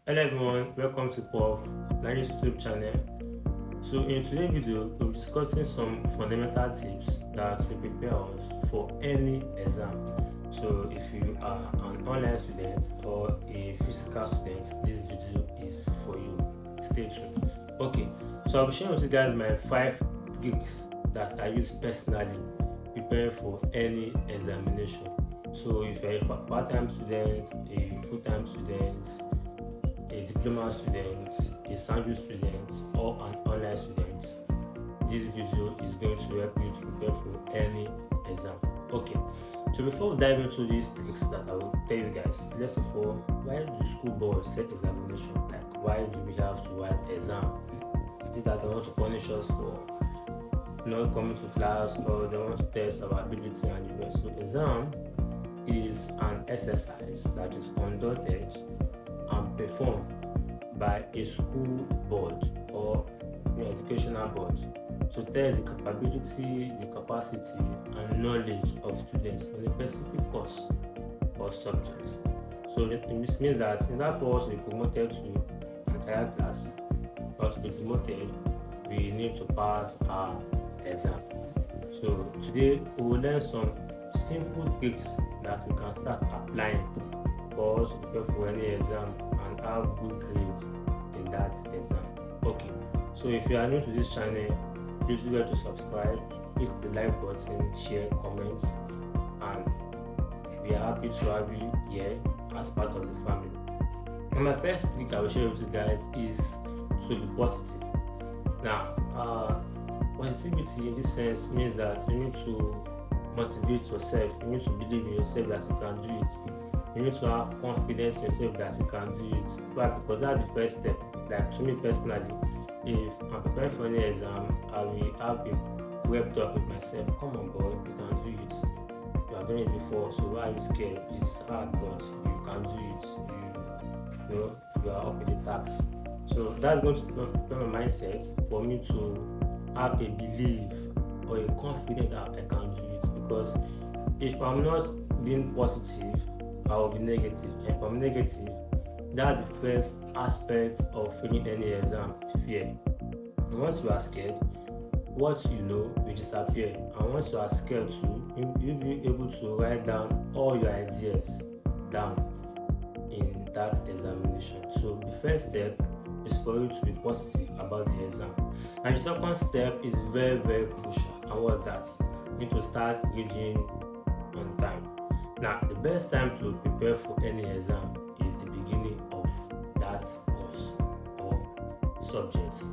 Hello everyone, welcome to POF Nigeria's YouTube channel. So in today's video, we'll be discussing some fundamental tips that will prepare us for any exam. So if you are an online student or a physical student, this video is for you. Stay tuned. Okay, so I'll be sharing with you guys my 5 tricks that I use personally preparing for any examination. So if you're a part-time student, a full-time student, a diploma student, a sandwich student, or an online student, this video is going to help you to prepare for any exam. Okay, so before we dive into these tricks that I will tell you guys, let's of all, why do school boards set examination? Like, why do we have to write exam? Is it that they want to punish us for not coming to class, or they want to test our ability and the rest? So exam is an exercise that is conducted and performed by a school board or educational board to test the capability, the capacity, and knowledge of students on a specific course or subjects. So this means that in order for us to be promoted to an higher class or to be promoted, we need to pass our exam. So today we will learn some simple tricks that we can start applying for us to prepare for any exam and have good grade in that exam. Okay, so if you are new to this channel, please do to subscribe, hit the like button, share, comments, and we are happy to have you here as part of the family. And my first trick I will share with you guys is to be positive. Now, positivity in this sense means that you need to motivate yourself, you need to believe in yourself that you can do it. You need to have confidence in yourself that you can do it. Why? Because that's the first step. Like to me personally, if I'm preparing for any exam, I will have a web talk with myself. Come on, boy, you can do it. You have done it before, so why are you scared? This is hard, but you can do it. You are up with the task. So that's going to prepare my mindset for me to have a belief or a confidence that I can do it. Because if I'm not being positive, I will be negative. If I'm negative, that's the first aspect of failing any exam, fear. And once you are scared, what you know will disappear. And once you are scared too, you'll be able to write down all your ideas down in that examination. So the first step is for you to be positive about the exam. And the second step is very, very crucial. And what's that? You need to start reading on time. Now, the best time to prepare for any exam is the beginning of that course or subject.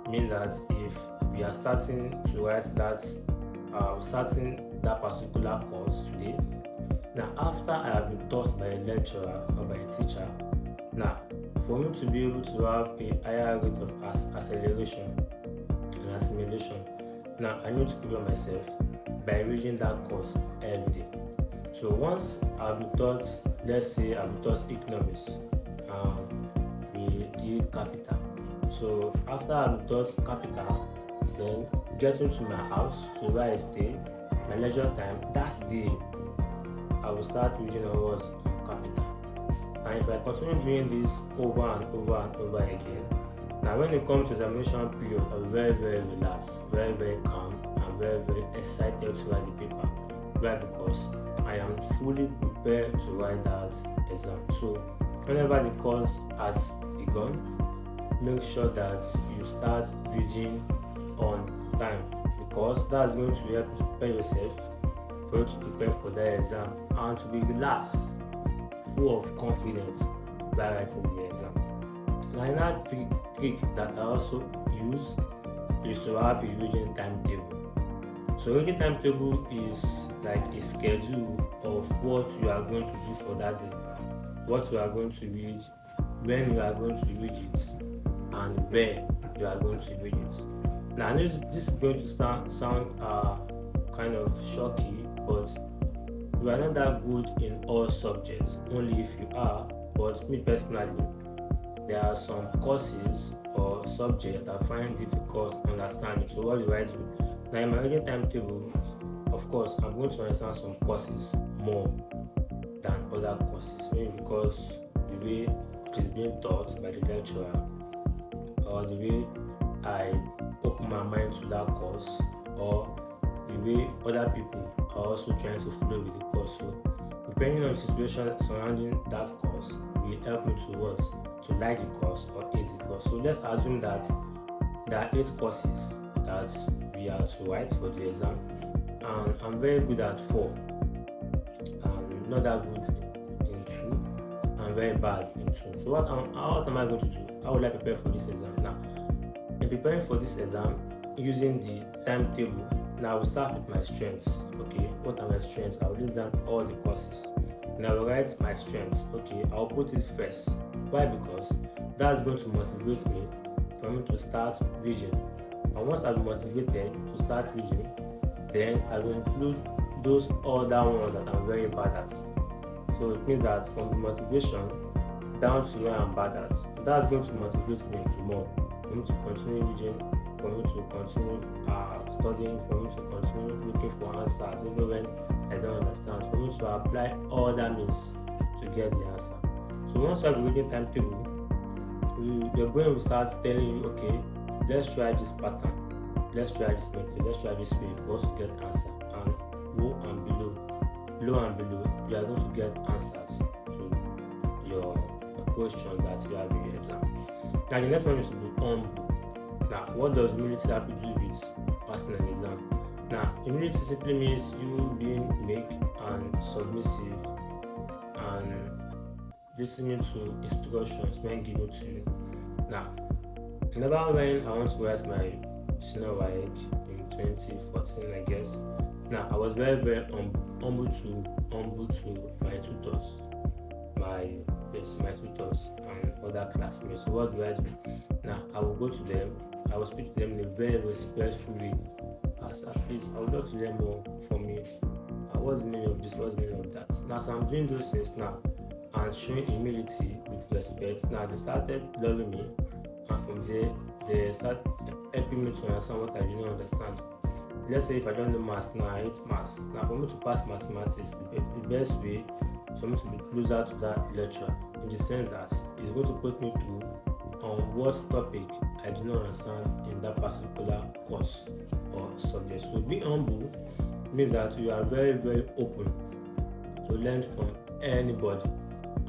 It means that if we are starting to write that, starting that particular course today, now after I have been taught by a lecturer or by a teacher, now for me to be able to have a higher rate of acceleration and assimilation, now I need to prepare myself by reading that course every day. So once I've been taught, let's say I've been taught economics, we did capital. So after I've been taught capital, then getting to my house, to where I stay, my leisure time, that's the day I will start reading on what's capital. And if I continue doing this over and over and over again, now when it comes to examination period, I'm very, very relaxed, very, very calm, and very, very excited to write the paper. Why? Because I am fully prepared to write that exam. So whenever the course has begun, make sure that you start reading on time, because that's going to help you to prepare yourself for you to prepare for that exam and to be relaxed, full of confidence by writing the exam. Now another trick that I also use is to have a reading timetable. So reading timetable is like a schedule of what you are going to do for that day, what you are going to read, when you are going to read it, and where you are going to read it. Now I know this is going to sound kind of shocking, but you are not that good in all subjects, only if you are. But me personally, there are some courses or subjects that I find difficult to understand. So what do I do? Now in my reading timetable, of course, I'm going to understand some courses more than other courses, maybe because the way is being taught by the lecturer, or the way I open my mind to that course, or the way other people are also trying to flow with the course. So depending on the situation surrounding that course will help me to what? To like the course or hate the course. So let's assume that there are 8 courses that we are to write for the exam, and I'm very good at 4. I'm not that good in 2. I'm very bad in 2. So what am I going to do? How will I prepare for this exam? Now, in preparing for this exam, using the timetable, now I will start with my strengths. Okay, what are my strengths? I will list down all the courses. And I will write my strengths. Okay, I will put it first. Why? Because that's going to motivate me for me to start reading. And once I'm motivated to start reading, then I will include those other ones that I'm very bad at. So it means that from the motivation down to where I'm bad at, that's going to motivate me more for me to continue reading, for me to continue studying, for me to continue looking for answers even when I don't understand, for me to apply other means to get the answer. So once you have a reading timetable, your brain will start telling you, okay, let's try this pattern, let's try this method, let's try this way for us to get answer. And low and below, you are going to get answers to your question that you have in your exam. Now the next one is to be humble. Now, what does humility have to do with passing an exam? Now, humility simply means you being meek and submissive and listening to instructions when given to you. Now, whenever when I want to write my senior WAEC in 2014, I guess. Now, I was very, very humble to my tutors, my tutors and other classmates. So what do I do? Now, I will go to them. I will speak to them in a very respectful way. As please, I would love to learn more from you. What's the meaning of this? What's the meaning of that? Now, so I'm doing those things now and showing humility with respect. Now, they started learning me, and from there, they start helping me to understand what I did not understand. Let's say if I don't know maths, now I hate maths. Now, for me to pass mathematics, the best way is for me to be closer to that lecturer, in the sense that it's going to put me through on what topic I do not understand in that particular course or subject. So being humble means that you are very, very open to learn from anybody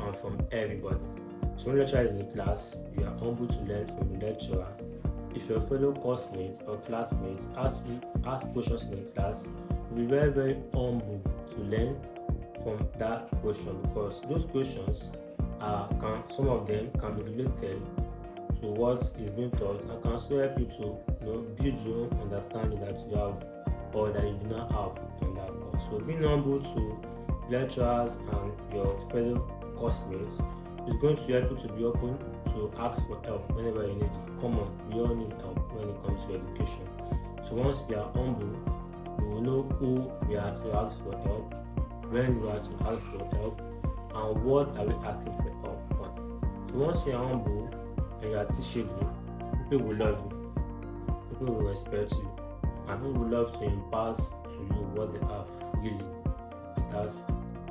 and from everybody. So when lecturer is in the class, you are humble to learn from the lecturer. If your fellow coursemate or classmates ask questions in the class, be very, very humble to learn from that question, because those questions some of them can be related to what is being taught and can also help you to build your own understanding that you have or that you do not have on that course. So being humble to lecturers and your fellow coursemate is going to help you to be open to ask for help whenever you need it. Come on, we all need help when it comes to education. So once we are humble, we will know who we are to ask for help, when we are to ask for help, and what are we asking for help on. So once you are humble and you are teachable, people will love you, people will respect you, and people will love to impart to you what they have really without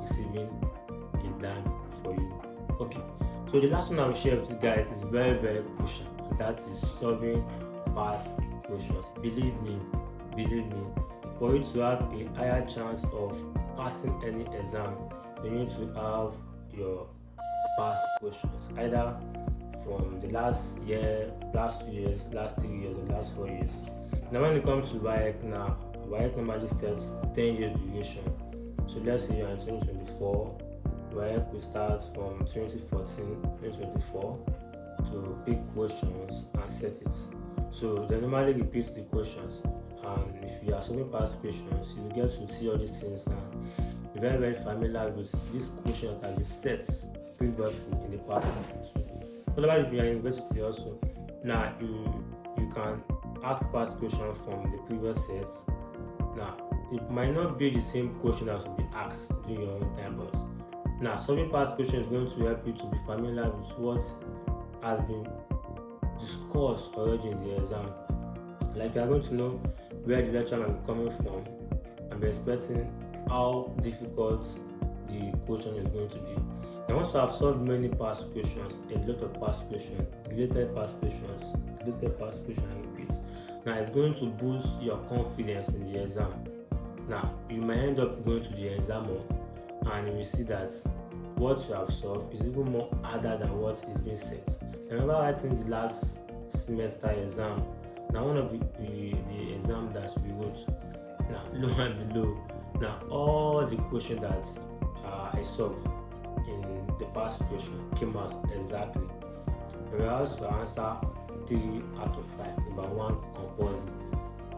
receiving a dime for you. Okay, so the last one I will share with you guys is very, very crucial, and that is solving past questions. Believe me, for you to have a higher chance of passing any exam, you need to have your past questions, either from the last year, last 2 years, last 3 years, or last 4 years. Now when it comes to WAEC normally starts 10 years duration. So let's say you're in 2024, WAEC will start from 2014, 2024 to pick questions and set it. So they normally repeat the questions, and if you are solving past questions, you will get to see all these things and be very, very familiar with these questions that have been set previously in the past. Otherwise, if you are in university also, now you can ask past questions from the previous sets. Now, it might not be the same question that will be asked during your own time, but now solving past questions is going to help you to be familiar with what has been discussed already in the exam. Like you are going to know where the lecture might be coming from and be expecting how difficult the question is going to be. Now once you have solved many past questions, a lot of past questions, related past questions and repeat. Now it's going to boost your confidence in the exam. Now you might end up going to the exam hall and you will see that what you have solved is even more harder than what is being said. I remember writing the last semester exam. Now one of the exam that we wrote, now lo and below, now all the questions that I solved in the past question came out exactly. We were asked to answer 3 out of 5, number 1 compulsory.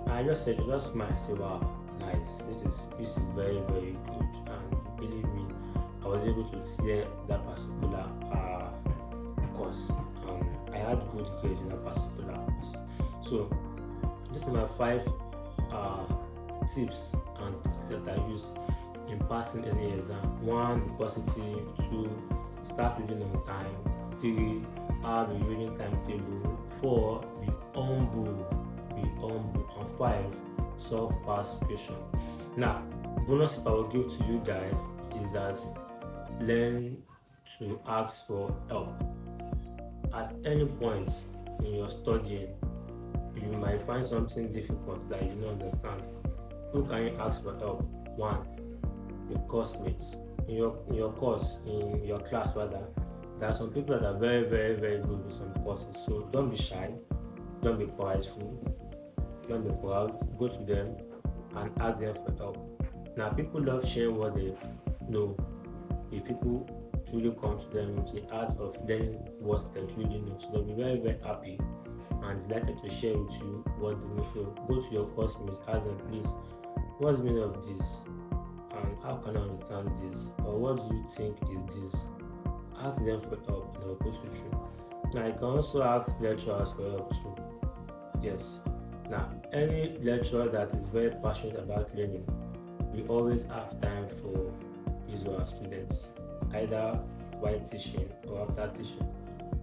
And I just smiled and said, wow, nice. This is very, very good. And believe me, I was able to clear that particular course. I had good grades in that particular course. So this is my 5 tips and tricks that I use in passing any exam. 1, be positive. 2, start reading on time. 3, have a reading timetable. 4, be humble. And 5, solve past question. Now, bonus tip I will give to you guys is that learn to ask for help. At any point in your studying, you might find something difficult that you don't understand. Who can you ask for help? 1, your course-mates. In your course, in your class rather, there are some people that are very, very, very good with some courses. So don't be shy, don't be prideful, don't be proud. Go to them and ask them for help. Now people love sharing what they know. If people truly come to them with the art of learning what they truly know, so they'll be very, very happy and delighted to share with you what they know. So go to your course-mates, ask them, please, what's the meaning of this? And how can I understand this? Or what do you think is this? Ask them for help, they'll put you through. Now you can also ask lecturers for help too. Yes. Now any lecturer that is very passionate about learning will always have time for his or her students, either while teaching or after teaching.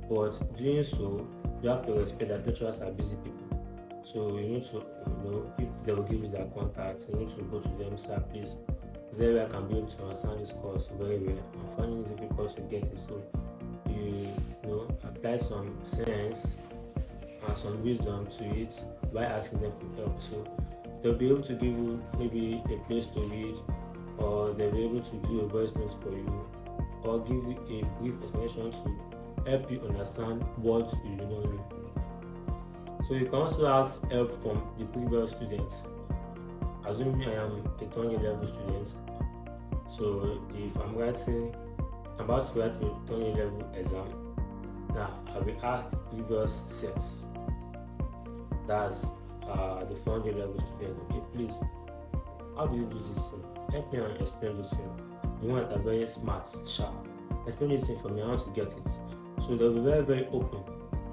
But doing so, you have to respect that lecturers are busy people. So you need to, if they will give you their contacts, you need to go to them, sir, please, is there a way I can be able to understand this course very well? I'm finding it difficult to get it. So you apply some sense and some wisdom to it by asking them for help. So they'll be able to give you maybe a place to read, or they'll be able to do a voice note for you, or give you a brief explanation to help you understand what you do not know. So you can also ask help from the previous students. Assuming I am a 20 level student, so if I'm about to write a 20 level exam, now I will ask the previous sets. That's the 400 level student. Okay, please, how do you do this thing? Help me and explain this thing. The one that are very smart, sharp. Explain this thing for me, I want to get it. So they'll be very, very open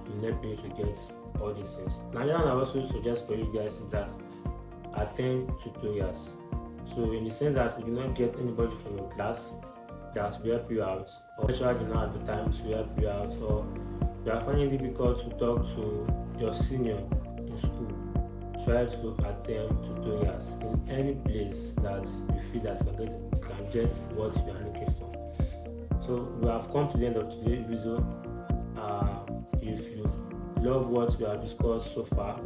in helping you to get all these things. Now, I also suggest for you guys is that attend tutorials. So in the sense that you do not get anybody from your class that will help you out, or lecturer do not have the time to help you out, or you are finding it difficult to talk to your senior in school, try to attend tutorials in any place that you feel that you can get what you are looking for. So we have come to the end of today's video. If you love what we have discussed so far,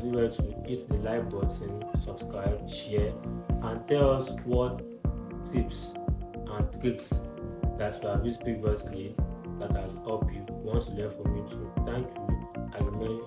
do well to hit the like button, subscribe, share, and tell us what tips and tricks that you have used previously that has helped you. We want to learn from you too. Thank you. I remain